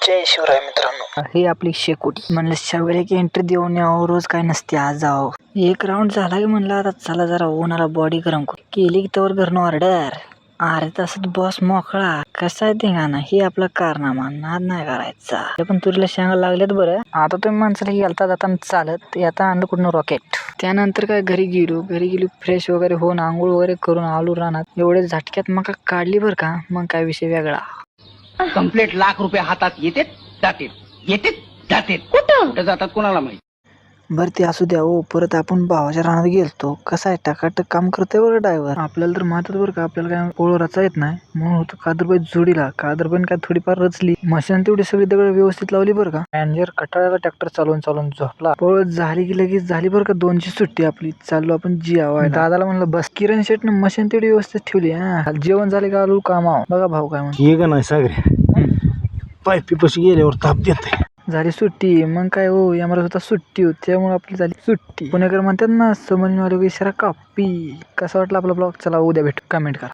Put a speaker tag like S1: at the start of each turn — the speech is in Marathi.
S1: जय शिवराय मित्रांनो, हे आपली शेकोटी म्हणलं शावेळी की एंट्री देऊन यावं, रोज काय नसते आज जावं. एक राऊंड झाला की म्हणलं आता चला जरा उन्हाला बॉडी गरम केली की तवर घरनं ऑर्डर. अरे तसंच बॉस मोकळा कसा आहे ते गाणं, हे आपला कारनामा नाद नाही करायचा. ते पण तुरीला शेंगा लागल्यात बरं. आता तुम्ही माणसाला गेलता जाताना चालत, आता आणलं कुठनं रॉकेट. त्यानंतर काय घरी गेलो फ्रेश वगैरे होऊन आंघोळ वगैरे करून आलो रानात. एवढे झटक्यात मग काढली बरं का, मग काय विषय वेगळा.
S2: कंप्लीट लाख रुपये हातात जाते कुठं जातात कोणाला माहिती.
S1: बरं ते असू द्या हो. परत आपण भावाच्या रानात गेलतो. कसं आहे टाकाटक काम करतोय बरं ड्रायव्हर. आपल्याला तर माहितच बरं का, आपल्याला काय पोळ रचा येत नाही म्हणून होतं कादरबाई जोडीला. कादरबाईन काय थोडीफार रचली, मशीन तेवढी सगळी दगड व्यवस्थित लावली बरं का. मॅनेजर कटाळ्याला ट्रॅक्टर चालवून झोपला. पळ झाली की लगेच झाली बरं का 2ची सुट्टी आपली. चाललो आपण जियावायला. दादाला म्हणलं बस. किरण शेटनं मशीन तेवढी व्यवस्थित ठेवली. जेवण झाले का आलो कामाव. बघा भाऊ काय म्हणतो.
S3: हे का नाही सागरे पायपी पशी गेल्यावर ताप देते.
S1: झाली सुट्टी. मग काय हो, यामध्ये होता सुट्टी होती त्यामुळे आपली झाली सुट्टी. पुणेकर म्हणतात ना, समजून इशारा कापी. कसा वाटला आपला ब्लॉग, चला उद्या भेटू. कमेंट करा.